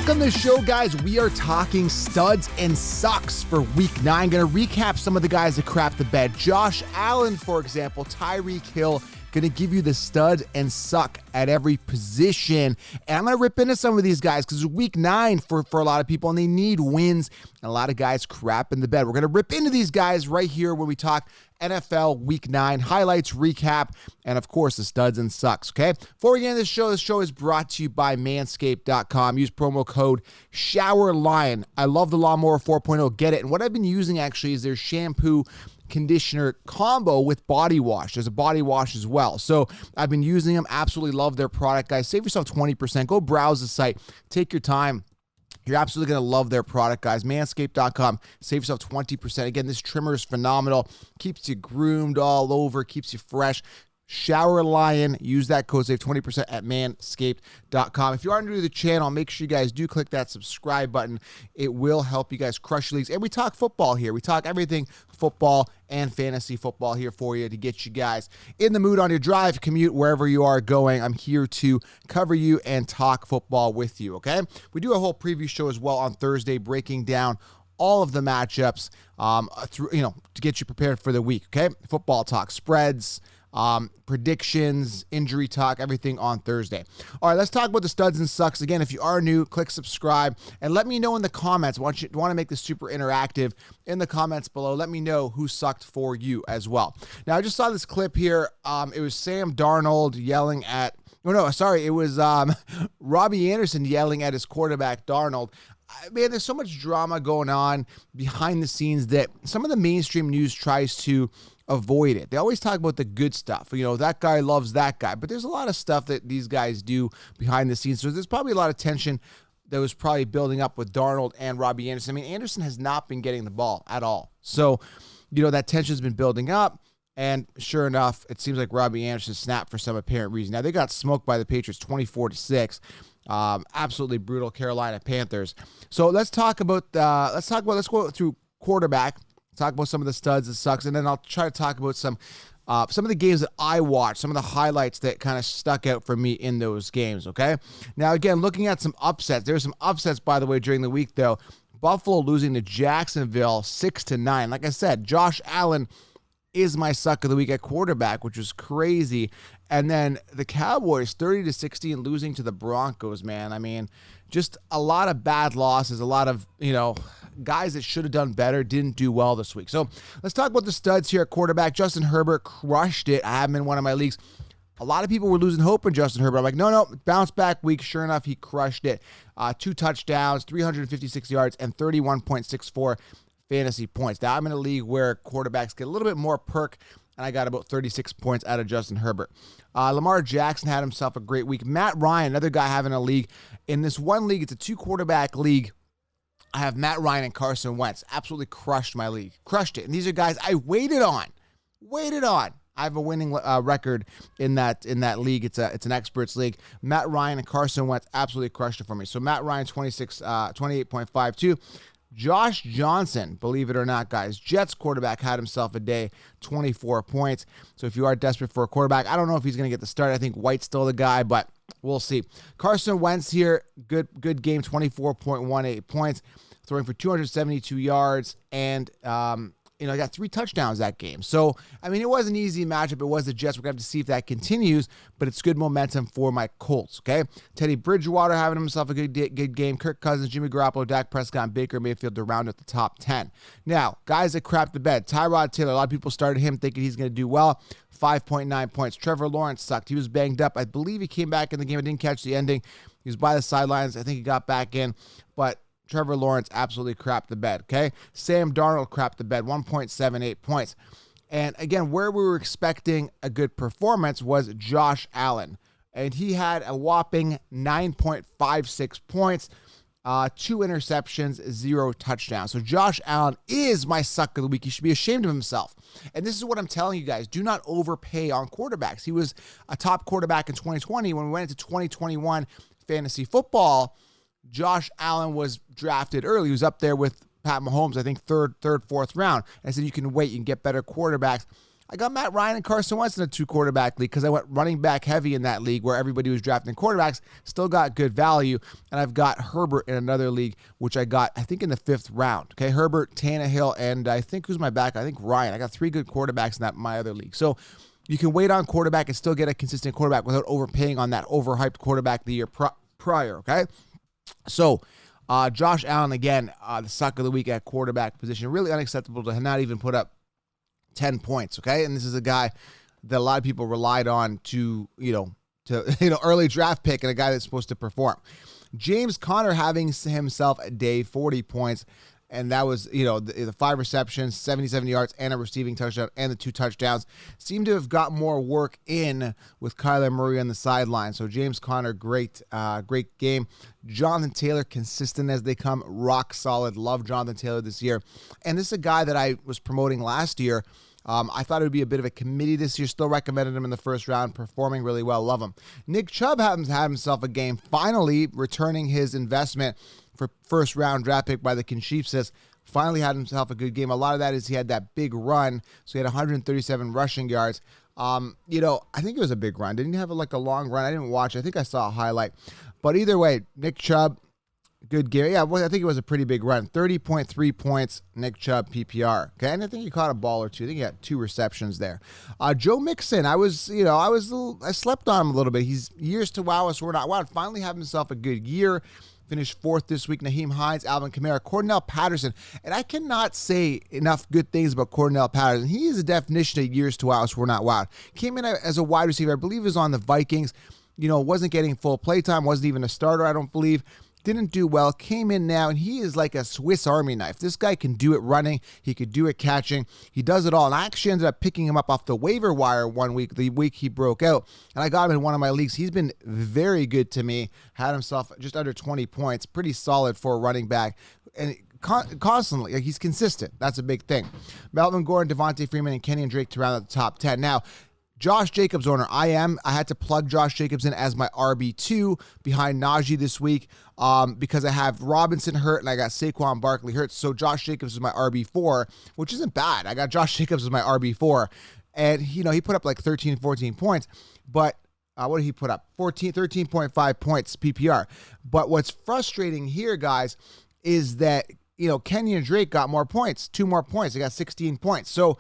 Welcome to the show, guys. We are talking studs and sucks for week 9. Going to recap some of the guys that crapped the bed. Josh Allen, for example, Tyreek Hill, going to give you the stud and suck at every position. And I'm going to rip into some of these guys because it's week 9 for a lot of people, and they need wins. And a lot of guys crap in the bed. We're going to rip into these guys right here when we talk NFL Week 9 highlights, recap, and of course the studs and sucks, okay? Before we get into this show is brought to you by Manscaped.com. Use promo code SHOWERLION. I love the Lawnmower 4.0. Get it. And what I've been using actually is their shampoo conditioner combo with body wash. There's a body wash as well. So I've been using them. Absolutely love their product, guys. Save yourself 20%. Go browse the site. Take your time. You're absolutely going to love their product, guys. Manscaped.com. Save yourself 20%. Again, this trimmer is phenomenal. Keeps you groomed all over. Keeps you fresh. Shower Lion. Use that code. Save 20% at manscaped.com. If you are new to the channel, make sure you guys do click that subscribe button. It will help you guys crush leagues. And we talk football here. We talk everything football and fantasy football here for you to get you guys in the mood on your drive, commute, wherever you are going. I'm here to cover you and talk football with you, okay? We do a whole preview show as well on Thursday, breaking down all of the matchups to get you prepared for the week, okay? Football talk, spreads, predictions, injury talk, everything on Thursday. All right, let's talk about the studs and sucks. Again, if you are new, click subscribe and let me know in the comments. Want to make this super interactive in the comments below. Let me know who sucked for you as well. Now, I just saw this clip here. It was Sam Darnold yelling at, it was Robbie Anderson yelling at his quarterback, Darnold. Man, there's so much drama going on behind the scenes that some of the mainstream news tries to avoid it. They always talk about the good stuff. That guy loves that guy. But there's a lot of stuff that these guys do behind the scenes. So there's probably a lot of tension that was probably building up with Darnold and Robbie Anderson. I mean, Anderson has not been getting the ball at all. So, that tension's been building up. And sure enough, it seems like Robbie Anderson snapped for some apparent reason. Now, they got smoked by the Patriots 24-6. Absolutely brutal Carolina Panthers. So let's go through quarterback, talk about some of the studs and sucks, and then I'll try to talk about some of the games that I watched, some of the highlights that kind of stuck out for me in those games, okay? Now, again, looking at some upsets. There's some upsets, by the way, during the week, though. Buffalo losing to Jacksonville 6-9. Like I said, Josh Allen is my suck of the week at quarterback, which was crazy. And then the Cowboys 30-16 losing to the Broncos, man. I mean, just a lot of bad losses, a lot of, guys that should have done better didn't do well this week. So let's talk about the studs here at quarterback. Justin Herbert crushed it. I have him in one of my leagues. A lot of people were losing hope in Justin Herbert. I'm like, no, bounce back week. Sure enough, he crushed it. 2 touchdowns, 356 yards, and 31.64 fantasy points. Now, I'm in a league where quarterbacks get a little bit more perk, and I got about 36 points out of Justin Herbert. Lamar Jackson had himself a great week. Matt Ryan, another guy having a league. In this one league, it's a 2-quarterback league. I have Matt Ryan and Carson Wentz. Absolutely crushed my league. Crushed it. And these are guys I waited on. I have a winning record in that league. It's an experts league. Matt Ryan and Carson Wentz absolutely crushed it for me. So Matt Ryan 28.52. Josh Johnson, believe it or not, guys, Jets quarterback had himself a day, 24 points. So if you are desperate for a quarterback, I don't know if he's going to get the start. I think White's still the guy, but we'll see. Carson Wentz here, good game, 24.18 points, throwing for 272 yards, and I got 3 touchdowns that game. So, I mean, it was an easy matchup. It was the Jets. We're going to have to see if that continues, but it's good momentum for my Colts, okay? Teddy Bridgewater having himself a good game. Kirk Cousins, Jimmy Garoppolo, Dak Prescott, and Baker Mayfield to round out the top 10. Now, guys that crap the bed. Tyrod Taylor, a lot of people started him thinking he's going to do well. 5.9 points. Trevor Lawrence sucked. He was banged up. I believe he came back in the game. I didn't catch the ending. He was by the sidelines. I think he got back in, but Trevor Lawrence absolutely crapped the bed, okay? Sam Darnold crapped the bed, 1.78 points. And again, where we were expecting a good performance was Josh Allen. And he had a whopping 9.56 points, 2 interceptions, 0 touchdowns. So Josh Allen is my suck of the week. He should be ashamed of himself. And this is what I'm telling you guys. Do not overpay on quarterbacks. He was a top quarterback in 2020. When we went into 2021 fantasy football, Josh Allen was drafted early. He was up there with Pat Mahomes, I think third, fourth round. And I said, you can wait. You can get better quarterbacks. I got Matt Ryan and Carson Wentz in a 2-quarterback league because I went running back heavy in that league where everybody was drafting quarterbacks, still got good value. And I've got Herbert in another league, which I got, I think, in the 5th round. Okay, Herbert, Tannehill, and I think who's my back? I think Ryan. I got 3 good quarterbacks in my other league. So you can wait on quarterback and still get a consistent quarterback without overpaying on that overhyped quarterback the year prior, okay? So Josh Allen, again, the suck of the week at quarterback position. Really unacceptable to not even put up 10 points, okay? And this is a guy that a lot of people relied on to early draft pick and a guy that's supposed to perform. James Conner having himself a day, 40 points, and that was, the 5 receptions, 77 yards, and a receiving touchdown, and the 2 touchdowns. Seemed to have got more work in with Kyler Murray on the sideline. So James Conner, great game. Jonathan Taylor, consistent as they come, rock solid. Love Jonathan Taylor this year. And this is a guy that I was promoting last year. I thought it would be a bit of a committee this year. Still recommended him in the 1st round, performing really well. Love him. Nick Chubb had himself a game, finally returning his investment for 1st round draft pick by the Chiefs. Finally had himself a good game. A lot of that is he had that big run, so he had 137 rushing yards. I think it was a big run. Didn't he have a long run? I didn't watch. I think I saw a highlight. But either way, Nick Chubb, good game. Yeah, I think it was a pretty big run. 30.3 points, Nick Chubb, PPR. Okay, and I think he caught a ball or 2. I think he had 2 receptions there. Joe Mixon, I slept on him a little bit. He's years to wow us. We're not wow. Finally have himself a good year. Finished 4th this week. Naheem Hines, Alvin Kamara, Cordell Patterson. And I cannot say enough good things about Cordell Patterson. He is a definition of years to wow us. We're not wowed. Came in as a wide receiver. I believe he was on the Vikings. Wasn't getting full playtime. Wasn't even a starter, I don't believe. Didn't do well, came in now, and he is like a Swiss Army knife. This guy can do it running. He could do it catching. He does it all. And I actually ended up picking him up off the waiver wire one week, the week he broke out. And I got him in one of my leagues. He's been very good to me. Had himself just under 20 points. Pretty solid for a running back. And constantly, he's consistent. That's a big thing. Melvin Gordon, Devontae Freeman, and Kenyon Drake to round out the top 10. Now, Josh Jacobs owner. I had to plug Josh Jacobs in as my RB2 behind Najee this week because I have Robinson hurt and I got Saquon Barkley hurt. So Josh Jacobs is my RB4, which isn't bad. I got Josh Jacobs as my RB4. And, he put up 13, 14 points. But what did he put up? 13.5 points PPR. But what's frustrating here, guys, is that, Kenyon Drake got more points, 2 more points. They got 16 points. So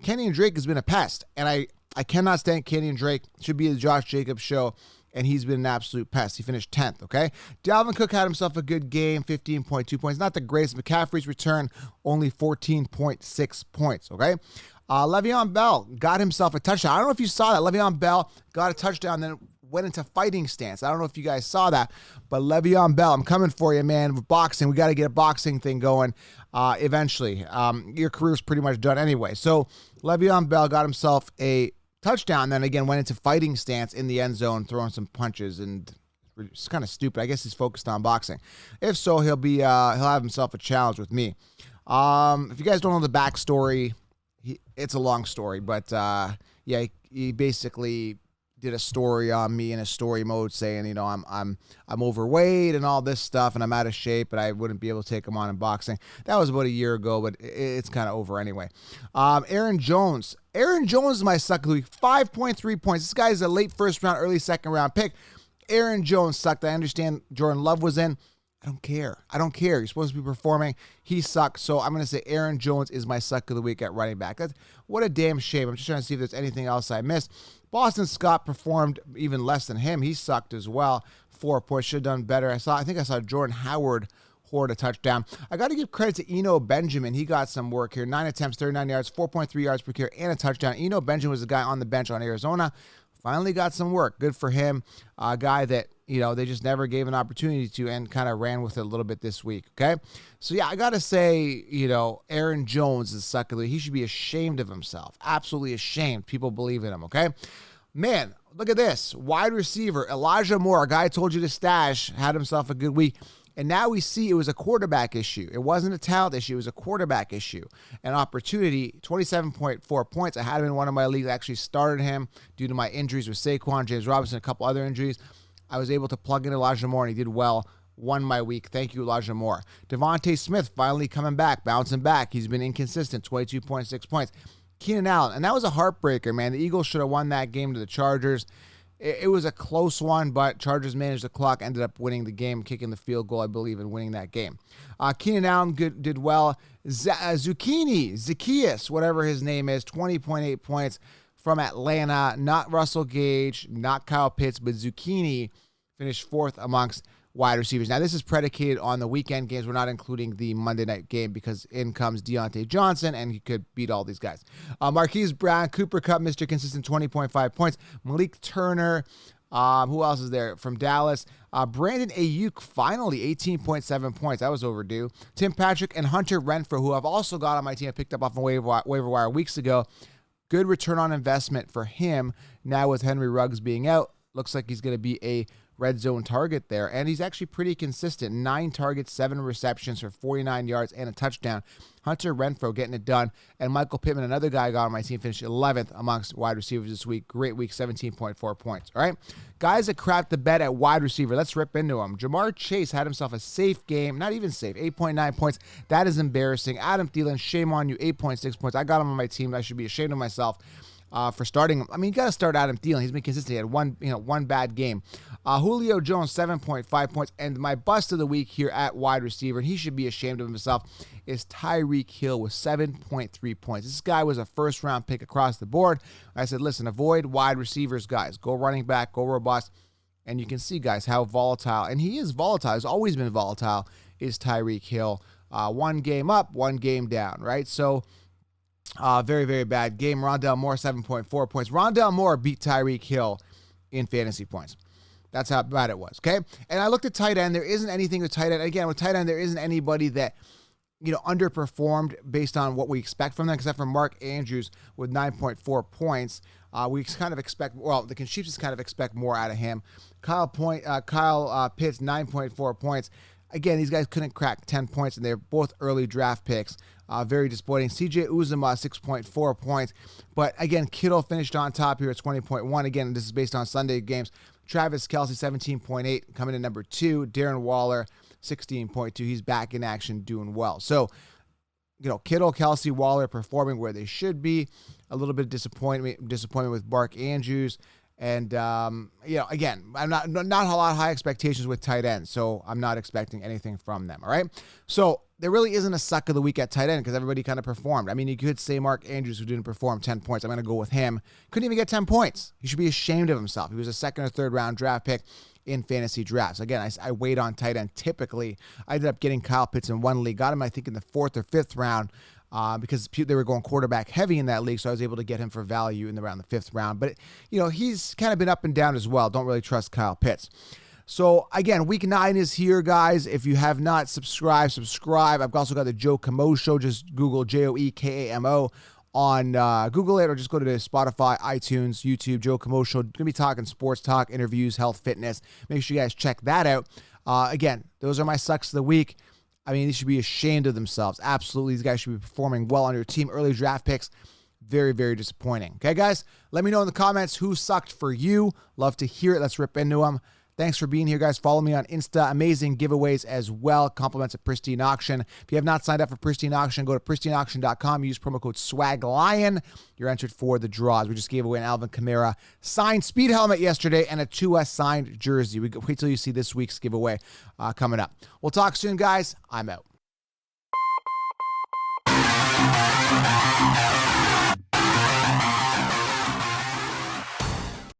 Kenyon Drake has been a pest. And I cannot stand Kenyon Drake. Should be the Josh Jacobs show, and he's been an absolute pest. He finished 10th, okay? Dalvin Cook had himself a good game, 15.2 points. Not the greatest. McCaffrey's return, only 14.6 points, okay? Le'Veon Bell got himself a touchdown. I don't know if you saw that. Le'Veon Bell got a touchdown, then went into fighting stance. I don't know if you guys saw that, but Le'Veon Bell, I'm coming for you, man. With boxing, we got to get a boxing thing going eventually. Your career's pretty much done anyway. So Le'Veon Bell got himself a touchdown, then again went into fighting stance in the end zone, throwing some punches, and it's kind of stupid. I guess he's focused on boxing. If so, he'll have himself a challenge with me. If you guys don't know the backstory, it's a long story, but he basically did a story on me in a story mode saying, I'm overweight and all this stuff and I'm out of shape, but I wouldn't be able to take him on in boxing. That was about a year ago, but it's kind of over anyway. Aaron Jones is my suck of the week. 5.3 points. This guy is a late 1st round, early 2nd round pick. Aaron Jones sucked. I understand Jordan Love was in. I don't care. He's supposed to be performing. He sucks. So I'm going to say Aaron Jones is my suck of the week at running back. What a damn shame. I'm just trying to see if there's anything else I missed. Boston Scott performed even less than him. He sucked as well. 4 points. Should have done better. I think I saw Jordan Howard hoard a touchdown. I got to give credit to Eno Benjamin. He got some work here. 9 attempts, 39 yards, 4.3 yards per carry, and a touchdown. Eno Benjamin was the guy on the bench on Arizona. Finally got some work. Good for him. A guy that, they just never gave an opportunity to and kind of ran with it a little bit this week, okay? So, yeah, I got to say, Aaron Jones is suck of the week. He should be ashamed of himself. Absolutely ashamed. People believe in him, okay? Man, look at this. Wide receiver, Elijah Moore, a guy I told you to stash, had himself a good week. And now we see it was a quarterback issue. It wasn't a talent issue. It was a quarterback issue. An opportunity, 27.4 points. I had him in one of my leagues. I actually started him due to my injuries with Saquon, James Robinson, a couple other injuries. I was able to plug in Elijah Moore, and he did well. Won my week. Thank you, Elijah Moore. Devontae Smith finally coming back, bouncing back. He's been inconsistent, 22.6 points. Keenan Allen. And that was a heartbreaker, man. The Eagles should have won that game to the Chargers. It was a close one, but Chargers managed the clock, ended up winning the game, kicking the field goal, I believe, and winning that game. Keenan Allen did well. Zacchaeus, whatever his name is, 20.8 points from Atlanta. Not Russell Gage, not Kyle Pitts, but Zucchini finished fourth amongst wide receivers. Now, this is predicated on the weekend games. We're not including the Monday night game because in comes Deontay Johnson, and he could beat all these guys. Marquise Brown, Cooper Kupp, Mr. Consistent, 20.5 points. Malik Turner, who else is there from Dallas? Brandon Ayuk, finally, 18.7 points. That was overdue. Tim Patrick and Hunter Renfrow, who I've also got on my team. I picked up off a waiver wire weeks ago. Good return on investment for him. Now with Henry Ruggs being out, looks like he's going to be a red zone target there, and he's actually pretty consistent. 9 targets, 7 receptions for 49 yards and a touchdown. Hunter Renfrow getting it done, and Michael Pittman, another guy I got on my team, finished 11th amongst wide receivers this week. Great week, 17.4 points. All right, guys that crapped the bed at wide receiver, let's rip into them. Jamar Chase had himself a safe game, not even safe, 8.9 points. That is embarrassing. Adam Thielen, shame on you, 8.6 points. I got him on my team. I should be ashamed of myself for starting him. I mean, you got to start Adam Thielen. He's been consistent. He had one bad game. Julio Jones, 7.5 points. And my bust of the week here at wide receiver, and he should be ashamed of himself, is Tyreek Hill with 7.3 points. This guy was a first-round pick across the board. I said, listen, avoid wide receivers, guys. Go running back, go robust. And you can see, guys, how volatile, and he is volatile, he's always been volatile, is Tyreek Hill. One game up, one game down, right? So, very, very bad game. Rondale Moore, 7.4 points. Rondale Moore beat Tyreek Hill in fantasy points. That's how bad it was, okay? And I looked at tight end. There isn't anything with tight end. Again, with tight end, there isn't anybody that, underperformed based on what we expect from them, except for Mark Andrews with 9.4 points. We kind of expect, the Chiefs kind of expect more out of him. Kyle Pitts, 9.4 points. Again, these guys couldn't crack 10 points, and they're both early draft picks. Very disappointing. CJ Uzomah, 6.4 points. But again, Kittle finished on top here at 20.1. Again, this is based on Sunday games. Travis Kelce, 17.8, coming in number 2. Darren Waller, 16.2. He's back in action, doing well. So, Kittle, Kelce, Waller performing where they should be. A little bit of disappointment with Mark Andrews. And, again, I'm not a lot of high expectations with tight ends, so I'm not expecting anything from them, all right? So there really isn't a suck of the week at tight end because everybody kind of performed. I mean, you could say Mark Andrews, who didn't perform, 10 points. I'm going to go with him. Couldn't even get 10 points. He should be ashamed of himself. He was a second or third round draft pick in fantasy drafts. Again, I wait on tight end typically. I ended up getting Kyle Pitts in one league. Got him, I think, in the 4th or 5th round. Because they were going quarterback heavy in that league, so I was able to get him for value in around the 5th round. But, he's kind of been up and down as well. Don't really trust Kyle Pitts. So, again, week 9 is here, guys. If you have not subscribed, subscribe. I've also got the Joe Camo Show. Just Google Joekamo on Google it, or just go to the Spotify, iTunes, YouTube, Joe Camo Show. Going to be talking sports talk, interviews, health, fitness. Make sure you guys check that out. Again, those are my sucks of the week. I mean, they should be ashamed of themselves. Absolutely, these guys should be performing well on your team. Early draft picks, very, very disappointing. Okay, guys? Let me know in the comments who sucked for you. Love to hear it. Let's rip into them. Thanks for being here, guys. Follow me on Insta. Amazing giveaways as well. Compliments at Pristine Auction. If you have not signed up for Pristine Auction, go to pristineauction.com. Use promo code SWAGLION. You're entered for the draws. We just gave away an Alvin Kamara signed speed helmet yesterday and a 2S signed jersey. Wait till you see this week's giveaway coming up. We'll talk soon, guys. I'm out.